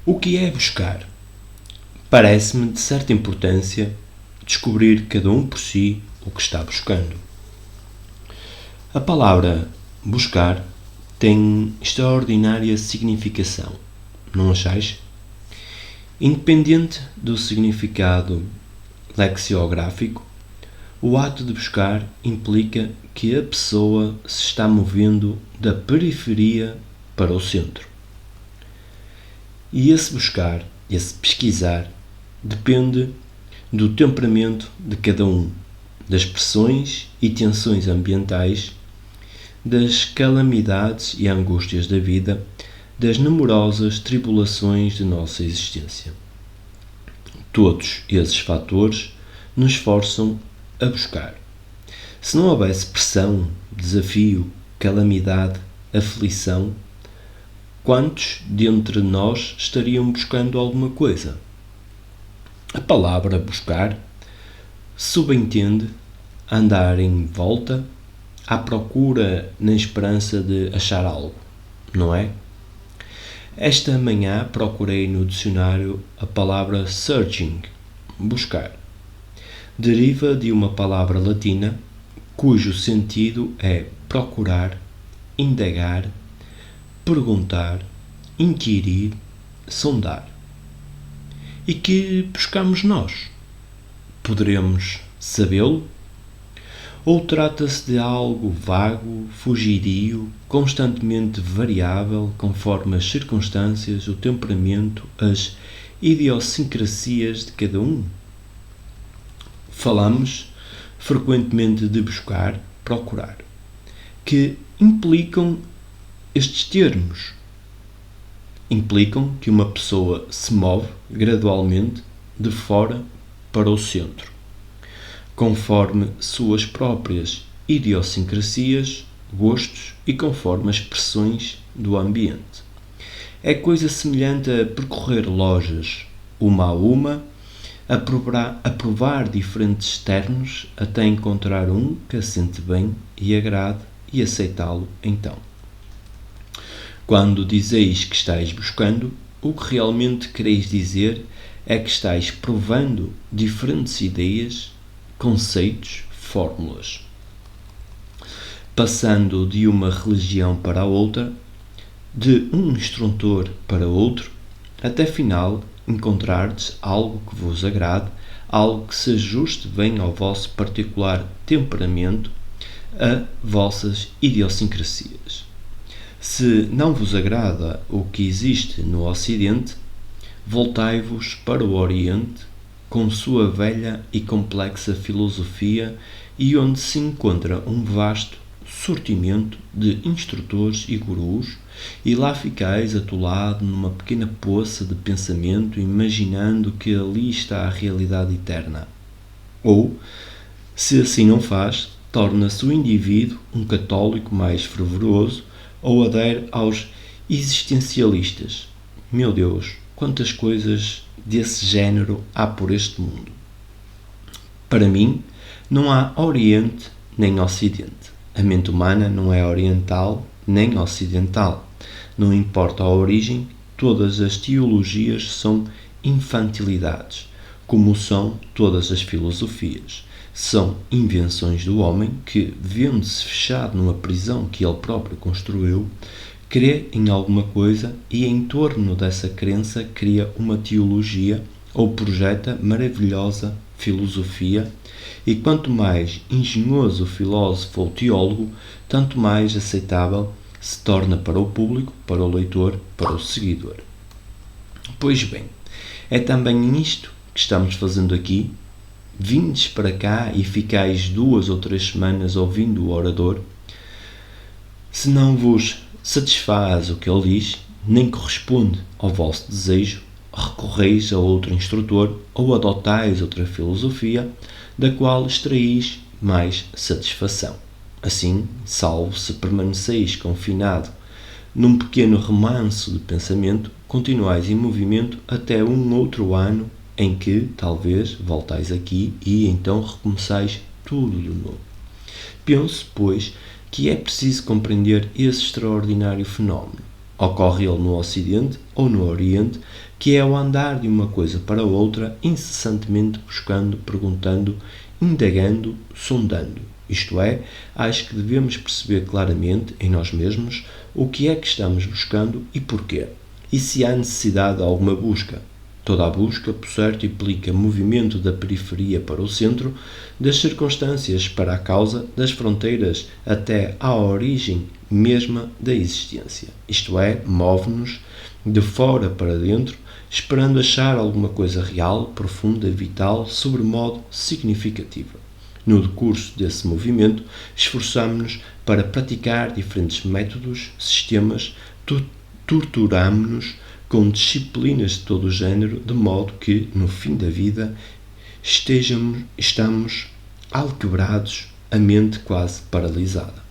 O que é buscar? Parece-me de certa importância descobrir cada um por si o que está buscando. A palavra buscar tem extraordinária significação, não achais? Independente do significado lexiográfico, o ato de buscar implica que a pessoa se está movendo da periferia para o centro. E esse buscar, esse pesquisar, depende do temperamento de cada um, das pressões e tensões ambientais, das calamidades e angústias da vida, das numerosas tribulações de nossa existência. Todos esses fatores nos forçam a buscar. Se não houvesse pressão, desafio, calamidade, aflição, quantos dentre nós estariam buscando alguma coisa? A palavra buscar subentende andar em volta à procura na esperança de achar algo, não é? Esta manhã procurei no dicionário a palavra searching, buscar. Deriva de uma palavra latina cujo sentido é procurar, indagar, perguntar, inquirir, sondar. E que buscamos nós? Poderemos sabê-lo? Ou trata-se de algo vago, fugidio, constantemente variável conforme as circunstâncias, o temperamento, as idiosincrasias de cada um? Falamos frequentemente de buscar, procurar, que implicam estes termos. Implicam que uma pessoa se move gradualmente de fora para o centro, conforme suas próprias idiosincrasias, gostos e conforme as pressões do ambiente. É coisa semelhante a percorrer lojas, uma a uma, a provar diferentes externos até encontrar um que assente bem e agrade e aceitá-lo então. Quando dizeis que estáis buscando, o que realmente quereis dizer é que estáis provando diferentes ideias, conceitos, fórmulas. Passando de uma religião para a outra, de um instrutor para outro, até final encontrardes algo que vos agrade, algo que se ajuste bem ao vosso particular temperamento, a vossas idiosincrasias. Se não vos agrada o que existe no Ocidente, voltai-vos para o Oriente, com sua velha e complexa filosofia e onde se encontra um vasto sortimento de instrutores e gurus, e lá ficais atolado numa pequena poça de pensamento, imaginando que ali está a realidade eterna. Ou, se assim não faz, torna-se o indivíduo um católico mais fervoroso ou adere aos existencialistas. Meu Deus, quantas coisas desse género há por este mundo. Para mim, não há Oriente nem Ocidente. A mente humana não é oriental nem ocidental. Não importa a origem, todas as teologias são infantilidades, como são todas as filosofias. São invenções do homem que, vendo-se fechado numa prisão que ele próprio construiu, crê em alguma coisa e em torno dessa crença cria uma teologia ou projeta maravilhosa filosofia, e quanto mais engenhoso o filósofo ou teólogo, tanto mais aceitável se torna para o público, para o leitor, para o seguidor. Pois bem, é também nisto que estamos fazendo aqui. Vindes para cá e ficais 2 ou 3 semanas ouvindo o orador. Se não vos satisfaz o que ele diz, nem corresponde ao vosso desejo, recorreis a outro instrutor ou adotais outra filosofia, da qual extraís mais satisfação. Assim, salvo se permaneceis confinado num pequeno remanso de pensamento, continuais em movimento até um outro ano em que, talvez, voltais aqui e então recomeçais tudo de novo. Penso, pois, que é preciso compreender esse extraordinário fenómeno. Ocorre ele no Ocidente ou no Oriente, que é o andar de uma coisa para outra, incessantemente buscando, perguntando, indagando, sondando. Isto é, acho que devemos perceber claramente em nós mesmos o que é que estamos buscando e porquê. E se há necessidade de alguma busca. Toda a busca, por certo, implica movimento da periferia para o centro, das circunstâncias para a causa, das fronteiras até à origem mesma da existência. Isto é, move-nos de fora para dentro, esperando achar alguma coisa real, profunda, vital, sobremodo significativa. No decurso desse movimento, esforçamo-nos para praticar diferentes métodos, sistemas, torturamo-nos com disciplinas de todo o género, de modo que, no fim da vida, estamos alquebrados, a mente quase paralisada.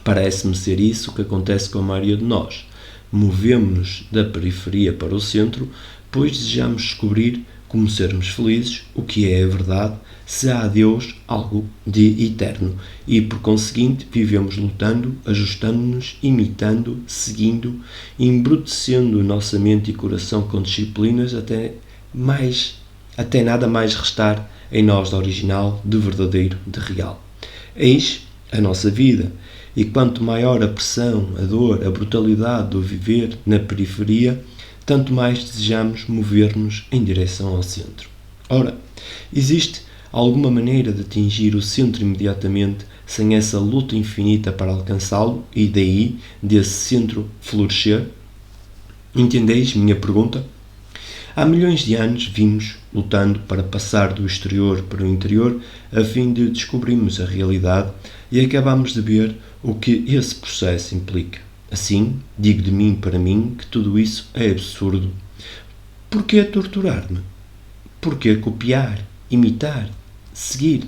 Parece-me ser isso que acontece com a maioria de nós. Movemos-nos da periferia para o centro, pois desejamos descobrir como sermos felizes, o que é a verdade, se há a Deus algo de eterno, e por conseguinte vivemos lutando, ajustando-nos, imitando, seguindo, embrutecendo nossa mente e coração com disciplinas até nada mais restar em nós de original, de verdadeiro, de real. Eis a nossa vida, e quanto maior a pressão, a dor, a brutalidade do viver na periferia, tanto mais desejamos mover-nos em direção ao centro. Ora, existe alguma maneira de atingir o centro imediatamente sem essa luta infinita para alcançá-lo e daí desse centro florescer? Entendeis minha pergunta? Há milhões de anos vimos lutando para passar do exterior para o interior a fim de descobrirmos a realidade e acabamos de ver o que esse processo implica. Assim, digo de mim para mim que tudo isso é absurdo. Porquê torturar-me? Porquê copiar, imitar, seguir?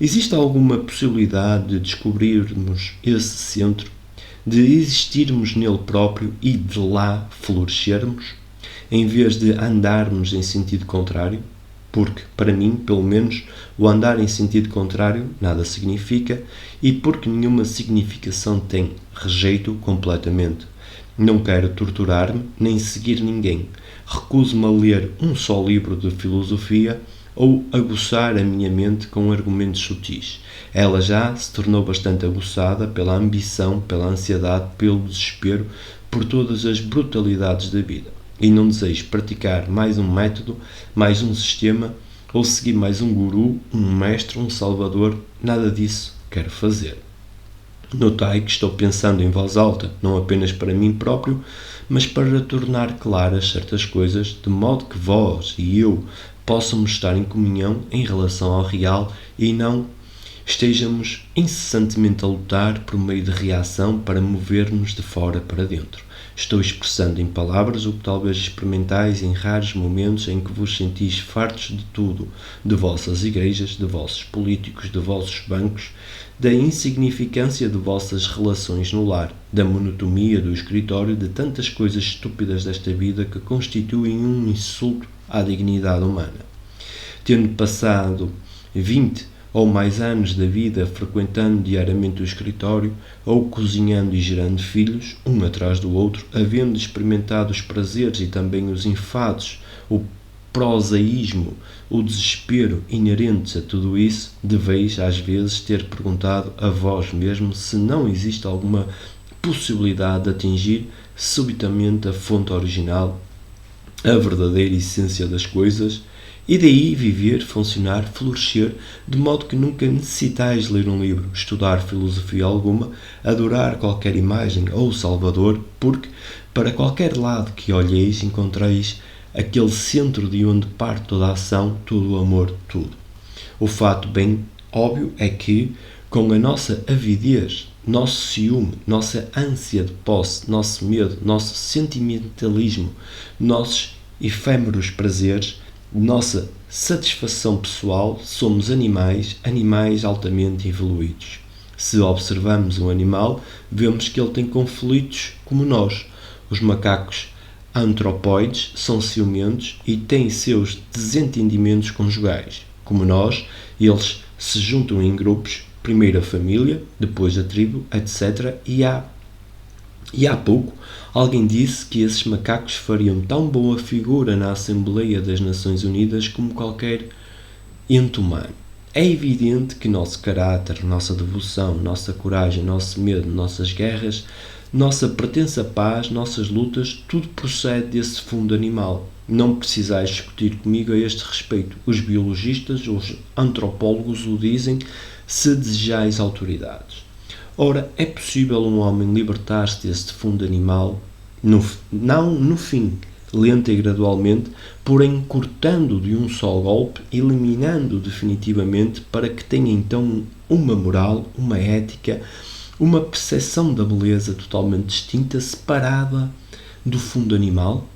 Existe alguma possibilidade de descobrirmos esse centro, de existirmos nele próprio e de lá florescermos, em vez de andarmos em sentido contrário? Porque, para mim, pelo menos, o andar em sentido contrário nada significa e porque nenhuma significação tem, rejeito completamente. Não quero torturar-me nem seguir ninguém. Recuso-me a ler um só livro de filosofia ou aguçar a minha mente com argumentos sutis. Ela já se tornou bastante aguçada pela ambição, pela ansiedade, pelo desespero, por todas as brutalidades da vida. E não desejo praticar mais um método, mais um sistema, ou seguir mais um guru, um mestre, um salvador. Nada disso quero fazer. Notai que estou pensando em voz alta, não apenas para mim próprio, mas para tornar claras certas coisas, de modo que vós e eu possamos estar em comunhão em relação ao real e não estejamos incessantemente a lutar por meio de reação para mover-nos de fora para dentro. Estou expressando em palavras o que talvez experimentais em raros momentos em que vos sentis fartos de tudo, de vossas igrejas, de vossos políticos, de vossos bancos, da insignificância de vossas relações no lar, da monotonia do escritório, de tantas coisas estúpidas desta vida que constituem um insulto à dignidade humana. Tendo passado 20 ou mais anos da vida frequentando diariamente o escritório, ou cozinhando e gerando filhos, um atrás do outro, havendo experimentado os prazeres e também os enfados, o prosaísmo, o desespero inerentes a tudo isso, deveis às vezes ter perguntado a vós mesmo se não existe alguma possibilidade de atingir subitamente a fonte original, a verdadeira essência das coisas, e daí viver, funcionar, florescer, de modo que nunca necessitais ler um livro, estudar filosofia alguma, adorar qualquer imagem ou salvador, porque, para qualquer lado que olheis, encontreis aquele centro de onde parte toda a ação, todo o amor, tudo. O fato bem óbvio é que, com a nossa avidez, nosso ciúme, nossa ânsia de posse, nosso medo, nosso sentimentalismo, nossos efêmeros prazeres, nossa satisfação pessoal, somos animais altamente evoluídos. Se observamos um animal, vemos que ele tem conflitos como nós. Os macacos antropóides são ciumentos e têm seus desentendimentos conjugais. Como nós, eles se juntam em grupos, primeiro a família, depois a tribo, etc. E há E há pouco, alguém disse que esses macacos fariam tão boa figura na Assembleia das Nações Unidas como qualquer ente humano. É evidente que nosso caráter, nossa devoção, nossa coragem, nosso medo, nossas guerras, nossa pertença à paz, nossas lutas, tudo procede desse fundo animal. Não precisais discutir comigo a este respeito. Os biologistas, os antropólogos o dizem, se desejais autoridades. Ora, é possível um homem libertar-se deste fundo animal, não no fim, lenta e gradualmente, porém cortando de um só golpe, eliminando definitivamente, para que tenha então uma moral, uma ética, uma percepção da beleza totalmente distinta, separada do fundo animal?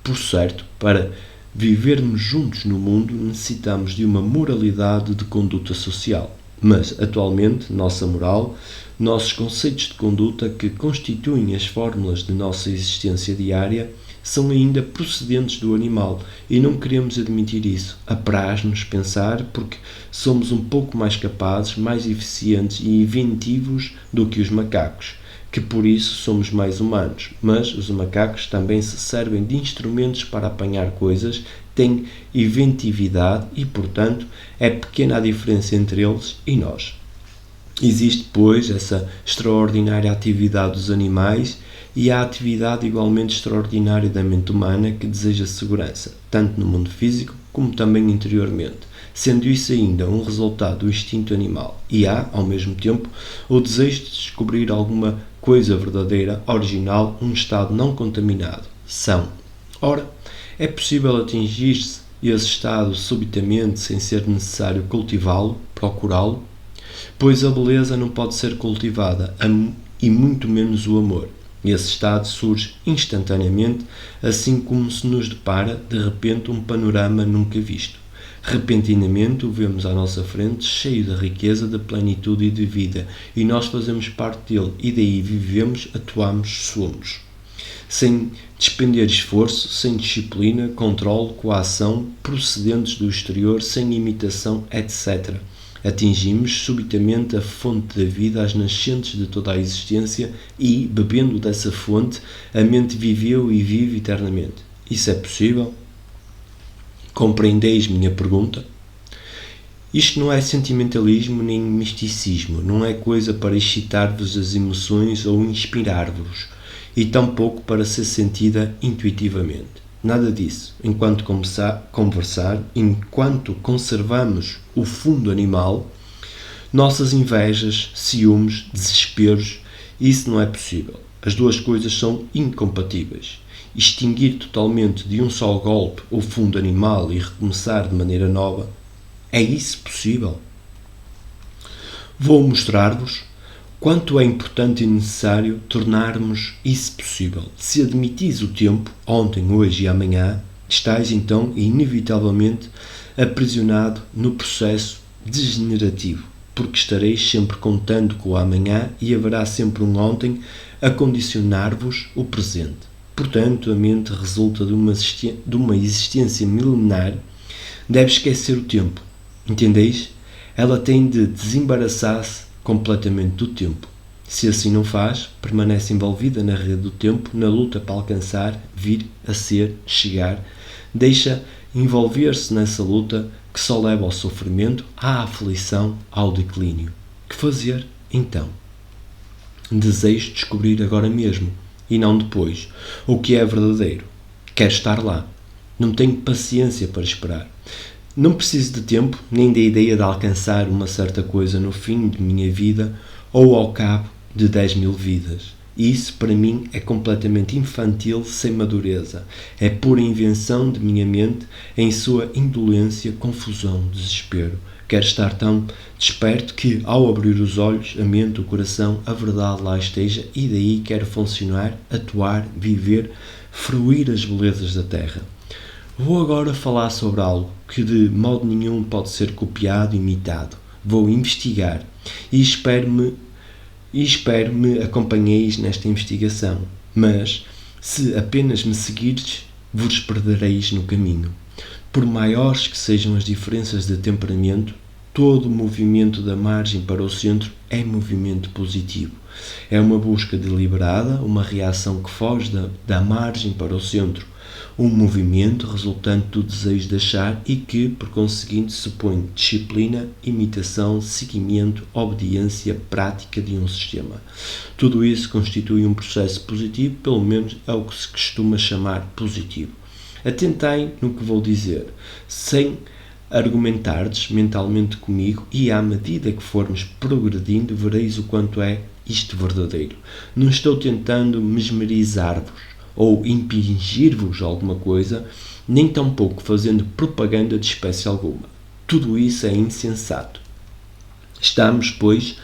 Por certo, para vivermos juntos no mundo necessitamos de uma moralidade de conduta social. Mas, atualmente, nossa moral, nossos conceitos de conduta que constituem as fórmulas de nossa existência diária, são ainda procedentes do animal e não queremos admitir isso. Apraz-nos pensar porque somos um pouco mais capazes, mais eficientes e inventivos do que os macacos, que por isso somos mais humanos. Mas os macacos também se servem de instrumentos para apanhar coisas, têm inventividade e, portanto, é pequena a diferença entre eles e nós. Existe, pois, essa extraordinária atividade dos animais e a atividade igualmente extraordinária da mente humana que deseja segurança, tanto no mundo físico como também interiormente, sendo isso ainda um resultado do instinto animal. E há, ao mesmo tempo, o desejo de descobrir alguma coisa verdadeira, original, um estado não contaminado. São. Ora, é possível atingir-se esse estado subitamente sem ser necessário cultivá-lo, procurá-lo? Pois a beleza não pode ser cultivada, e muito menos o amor. Esse estado surge instantaneamente, assim como se nos depara, de repente, um panorama nunca visto. Repentinamente o vemos à nossa frente, cheio de riqueza, de plenitude e de vida, e nós fazemos parte dele, e daí vivemos, atuamos, somos. Sem despender esforço, sem disciplina, controle, coação, procedentes do exterior, sem imitação, etc. Atingimos subitamente a fonte da vida, as nascentes de toda a existência e, bebendo dessa fonte, a mente viveu e vive eternamente. Isso é possível? Compreendeis minha pergunta? Isto não é sentimentalismo nem misticismo, não é coisa para excitar-vos as emoções ou inspirar-vos, e tampouco para ser sentida intuitivamente. Nada disso. Enquanto conversar, enquanto conservamos o fundo animal, nossas invejas, ciúmes, desesperos, isso não é possível. As duas coisas são incompatíveis. Extinguir totalmente de um só golpe o fundo animal e recomeçar de maneira nova, é isso possível? Vou mostrar-vos quanto é importante e necessário tornarmos isso possível. Se admitis o tempo, ontem, hoje e amanhã, estais então inevitavelmente aprisionado no processo degenerativo, porque estareis sempre contando com o amanhã e haverá sempre um ontem a condicionar-vos o presente. Portanto, a mente resulta de uma existência milenar, deve esquecer o tempo. Entendeis? Ela tem de desembaraçar-se completamente do tempo. Se assim não faz, permanece envolvida na rede do tempo, na luta para alcançar, vir a ser, chegar, deixa envolver-se nessa luta que só leva ao sofrimento, à aflição, ao declínio. Que fazer, então? Desejo descobrir agora mesmo, e não depois, o que é verdadeiro. Quero estar lá. Não tenho paciência para esperar. Não preciso de tempo, nem da ideia de alcançar uma certa coisa no fim de minha vida ou ao cabo de 10.000 vidas. Isso, para mim, é completamente infantil, sem madureza. É pura invenção de minha mente em sua indolência, confusão, desespero. Quero estar tão desperto que, ao abrir os olhos, a mente, o coração, a verdade lá esteja e daí quero funcionar, atuar, viver, fruir as belezas da terra. Vou agora falar sobre algo que de modo nenhum pode ser copiado e imitado. Vou investigar e espero me acompanheis nesta investigação. Mas, se apenas me seguirdes, vos perdereis no caminho. Por maiores que sejam as diferenças de temperamento, todo movimento da margem para o centro é movimento positivo. É uma busca deliberada, uma reação que foge da margem para o centro. Um movimento resultante do desejo de achar e que, por conseguinte, supõe disciplina, imitação, seguimento, obediência, prática de um sistema. Tudo isso constitui um processo positivo, pelo menos é o que se costuma chamar positivo. Atentai no que vou dizer, sem argumentardes mentalmente comigo, e à medida que formos progredindo vereis o quanto é isto verdadeiro. Não estou tentando mesmerizar-vos ou impingir-vos alguma coisa, nem tampouco fazendo propaganda de espécie alguma. Tudo isso é insensato. Estamos, pois,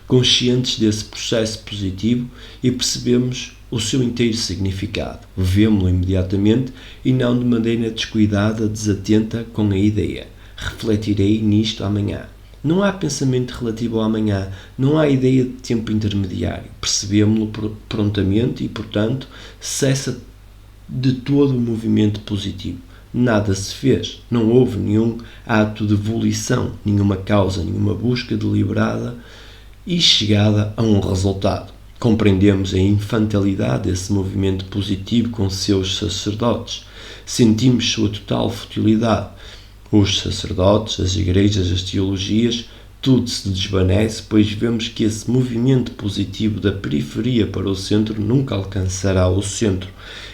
conscientes desse processo positivo e percebemos o seu inteiro significado. Vemo-lo imediatamente e não de maneira descuidada, desatenta com a ideia. Refletirei nisto amanhã. Não há pensamento relativo ao amanhã, não há ideia de tempo intermediário. Percebemos-lo prontamente e, portanto, cessa de todo o movimento positivo. Nada se fez, não houve nenhum ato de volição, nenhuma causa, nenhuma busca deliberada e chegada a um resultado. Compreendemos a infantilidade desse movimento positivo com seus sacerdotes. Sentimos sua total futilidade. Os sacerdotes, as igrejas, as teologias, tudo se desvanece, pois vemos que esse movimento positivo da periferia para o centro nunca alcançará o centro.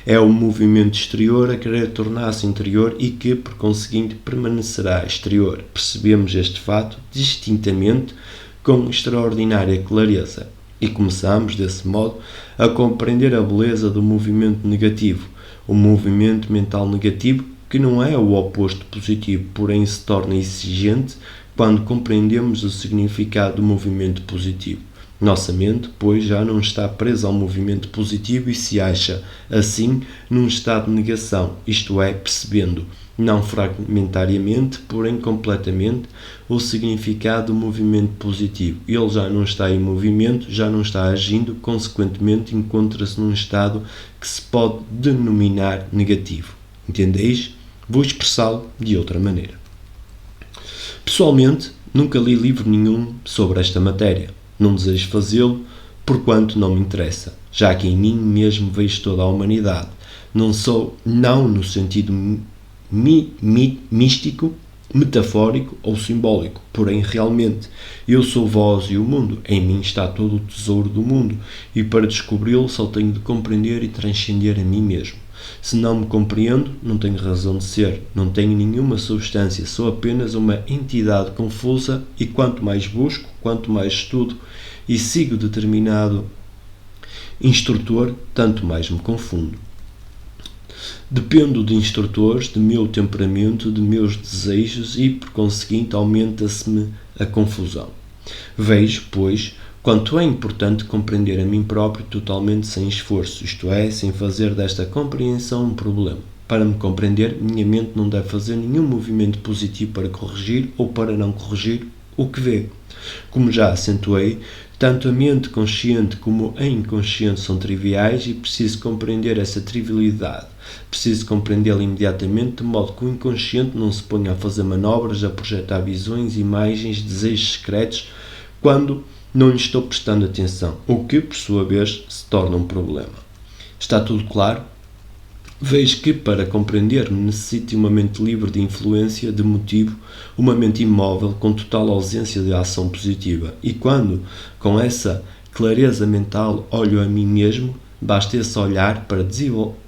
É o movimento exterior a querer tornar-se interior e que, por conseguinte, permanecerá exterior. Percebemos este fato distintamente com extraordinária clareza e começamos, desse modo, a compreender a beleza do movimento negativo, o movimento mental negativo, que não é o oposto positivo, porém se torna exigente quando compreendemos o significado do movimento positivo. Nossa mente, pois, já não está presa ao movimento positivo e se acha, assim, num estado de negação, isto é, percebendo, não fragmentariamente, porém completamente, o significado do movimento positivo. Ele já não está em movimento, já não está agindo, consequentemente encontra-se num estado que se pode denominar negativo. Entendeis? Vou expressá-lo de outra maneira. Pessoalmente, nunca li livro nenhum sobre esta matéria. Não desejo fazê-lo, porquanto não me interessa, já que em mim mesmo vejo toda a humanidade. Não no sentido místico, metafórico ou simbólico, porém realmente. Eu sou vós e o mundo, em mim está todo o tesouro do mundo, e para descobri-lo só tenho de compreender e transcender a mim mesmo. Se não me compreendo, não tenho razão de ser, não tenho nenhuma substância, sou apenas uma entidade confusa e quanto mais busco, quanto mais estudo e sigo determinado instrutor, tanto mais me confundo. Dependo de instrutores, de meu temperamento, de meus desejos e, por conseguinte, aumenta-se-me a confusão. Vejo, pois, quanto é importante compreender a mim próprio totalmente sem esforço, isto é, sem fazer desta compreensão um problema. Para me compreender, minha mente não deve fazer nenhum movimento positivo para corrigir ou para não corrigir o que vê. Como já acentuei, tanto a mente consciente como a inconsciente são triviais e preciso compreender essa trivialidade. Preciso compreendê-la imediatamente, de modo que o inconsciente não se ponha a fazer manobras, a projetar visões, imagens, desejos secretos, quando não lhe estou prestando atenção, o que, por sua vez, se torna um problema. Está tudo claro? Vejo que, para compreender-me, necessito de uma mente livre de influência, de motivo, uma mente imóvel, com total ausência de ação positiva. E quando, com essa clareza mental, olho a mim mesmo, basta esse olhar para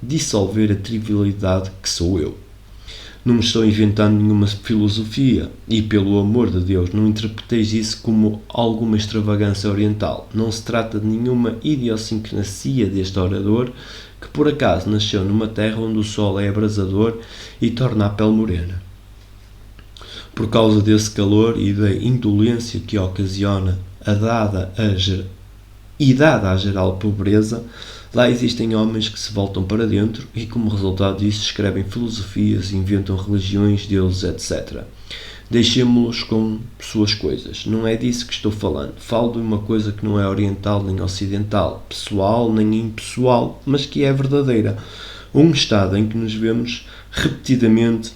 dissolver a trivialidade que sou eu. Não me estou inventando nenhuma filosofia e, pelo amor de Deus, não interpreteis isso como alguma extravagância oriental. Não se trata de nenhuma idiosincrasia deste orador que, por acaso, nasceu numa terra onde o sol é abrasador e torna a pele morena. Por causa desse calor e da indolência que ocasiona dada à geral pobreza, lá existem homens que se voltam para dentro e, como resultado disso, escrevem filosofias, inventam religiões, deuses, etc. Deixemo-los com suas coisas. Não é disso que estou falando. Falo de uma coisa que não é oriental nem ocidental, pessoal nem impessoal, mas que é verdadeira. Um estado em que nos vemos repetidamente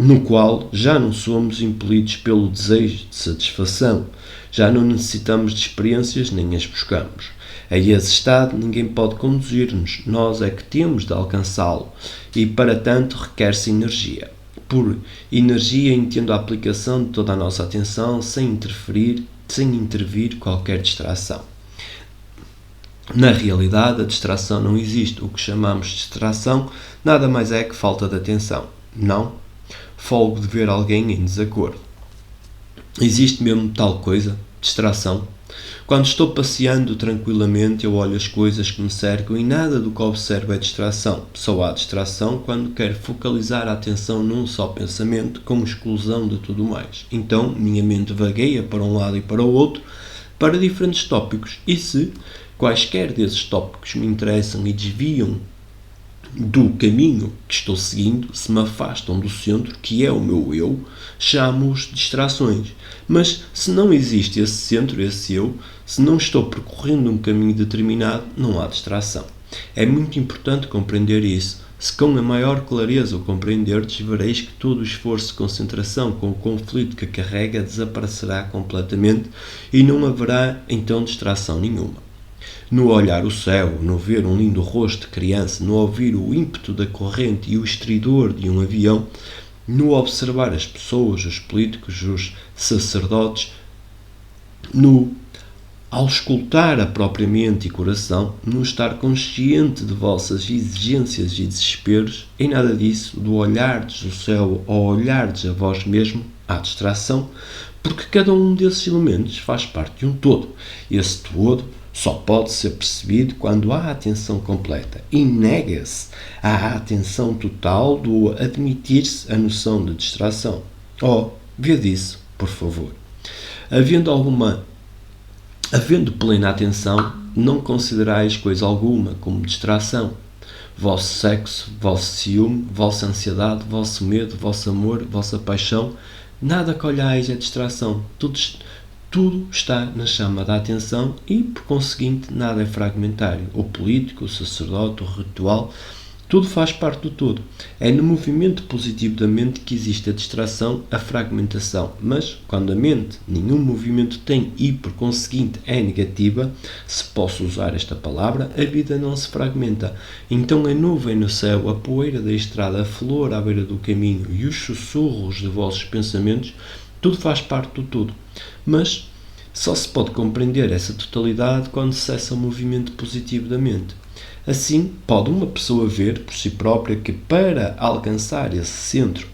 no qual já não somos impelidos pelo desejo de satisfação, já não necessitamos de experiências nem as buscamos. A esse estado ninguém pode conduzir-nos, nós é que temos de alcançá-lo e para tanto requer-se energia. Por energia entendo a aplicação de toda a nossa atenção sem intervir qualquer distração. Na realidade, a distração não existe. O que chamamos de distração nada mais é que falta de atenção. Não folgo de ver alguém em desacordo. Existe mesmo tal coisa? Distração? Quando estou passeando tranquilamente, eu olho as coisas que me cercam e nada do que observo é distração. Só há distração quando quero focalizar a atenção num só pensamento, com exclusão de tudo mais. Então, minha mente vagueia para um lado e para o outro, para diferentes tópicos. E se quaisquer desses tópicos me interessam e desviam do caminho que estou seguindo, se me afastam do centro, que é o meu eu, chamo-os distrações. Mas se não existe esse centro, esse eu, se não estou percorrendo um caminho determinado, não há distração. É muito importante compreender isso. Se com a maior clareza o compreenderdes, vereis que todo o esforço de concentração com o conflito que carrega desaparecerá completamente e não haverá então distração nenhuma. No olhar o céu, no ver um lindo rosto de criança, no ouvir o ímpeto da corrente e o estridor de um avião, no observar as pessoas, os políticos, os sacerdotes, no auscultar a própria mente e coração, no estar consciente de vossas exigências e desesperos, em nada disso, do olhardes o céu ou olhardes a vós mesmo, há distração, porque cada um desses elementos faz parte de um todo. Esse todo só pode ser percebido quando há atenção completa e nega-se à atenção total do admitir-se a noção de distração. Vede isso, por favor. Havendo plena atenção, não considerais coisa alguma como distração. Vosso sexo, vosso ciúme, vossa ansiedade, vosso medo, vosso amor, vossa paixão, nada que olhais é distração. Tudo está na chama da atenção e, por conseguinte, nada é fragmentário. O político, o sacerdote, o ritual, tudo faz parte do todo. É no movimento positivo da mente que existe a distração, a fragmentação. Mas, quando a mente nenhum movimento tem e, por conseguinte, é negativa, se posso usar esta palavra, a vida não se fragmenta. Então a nuvem no céu, a poeira da estrada, a flor à beira do caminho e os sussurros de vossos pensamentos, tudo faz parte do todo. Mas só se pode compreender essa totalidade quando cessa o movimento positivo da mente. Assim, pode uma pessoa ver por si própria que para alcançar esse centro,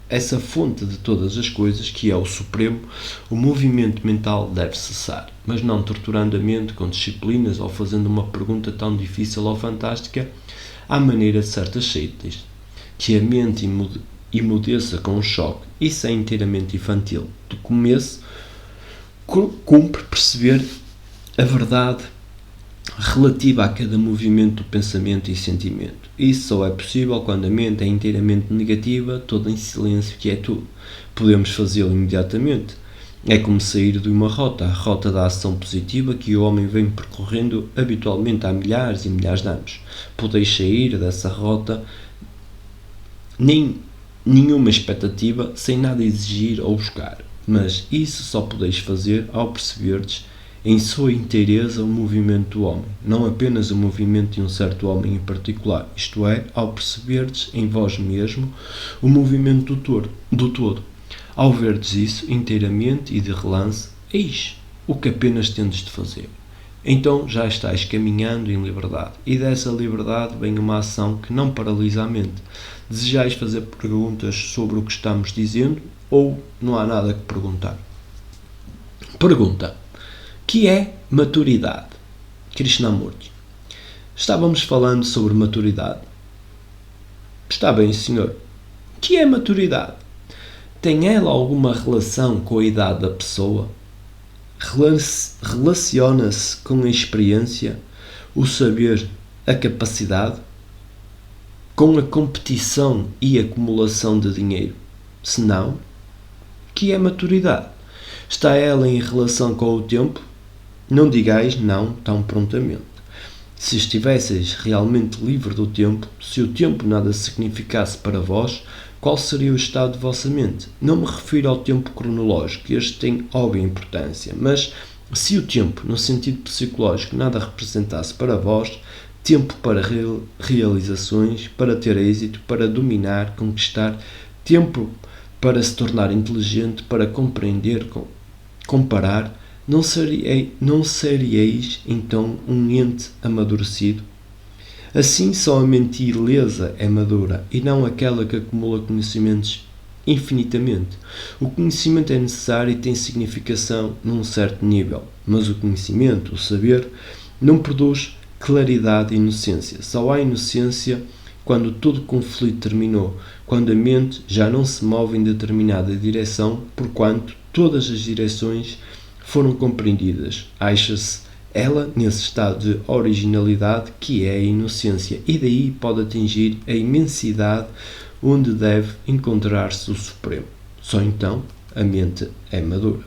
essa fonte de todas as coisas, que é o Supremo, o movimento mental deve cessar, mas não torturando a mente com disciplinas ou fazendo uma pergunta tão difícil ou fantástica à maneira de certas seitas, que a mente imudeça com um choque. Isso é inteiramente infantil. De começo, cumpre perceber a verdade relativa a cada movimento do pensamento e sentimento. Isso só é possível quando a mente é inteiramente negativa, toda em silêncio, que é tudo. Podemos fazê-lo imediatamente. É como sair de uma rota, a rota da ação positiva que o homem vem percorrendo habitualmente há milhares e milhares de anos. Podeis sair dessa rota nenhuma expectativa, sem nada exigir ou buscar. Mas isso só podeis fazer ao perceberdes em sua inteireza o movimento do homem, não apenas o movimento de um certo homem em particular, isto é, ao perceberdes em vós mesmo o movimento do todo. Ao verdes isso inteiramente e de relance, eis o que apenas tendes de fazer. Então já estáis caminhando em liberdade, e dessa liberdade vem uma ação que não paralisa a mente. Desejais fazer perguntas sobre o que estamos dizendo, ou não há nada que perguntar? Pergunta: que é maturidade? Krishnamurti. Estávamos falando sobre maturidade. Está bem, senhor. Que é maturidade? Tem ela alguma relação com a idade da pessoa? Relaciona-se com a experiência, o saber, a capacidade? Com a competição e acumulação de dinheiro? Se não, que é maturidade? Está ela em relação com o tempo? Não digais não tão prontamente. Se estivesseis realmente livre do tempo, se o tempo nada significasse para vós, Qual seria o estado de vossa mente? Não me refiro ao tempo cronológico, este tem óbvia importância, mas se o tempo, no sentido psicológico, nada representasse para vós, tempo para realizações, para ter êxito, para dominar, conquistar, tempo para se tornar inteligente, para compreender, comparar, não seríeis então um ente amadurecido? Assim, só a mente ilesa é madura e não aquela que acumula conhecimentos infinitamente. O conhecimento é necessário e tem significação num certo nível, mas o conhecimento, o saber, não produz claridade e inocência. Só há inocência quando todo conflito terminou, quando a mente já não se move em determinada direção, porquanto todas as direções foram compreendidas. Acha-se ela nesse estado de originalidade que é a inocência, e daí pode atingir a imensidade onde deve encontrar-se o Supremo. Só então a mente é madura.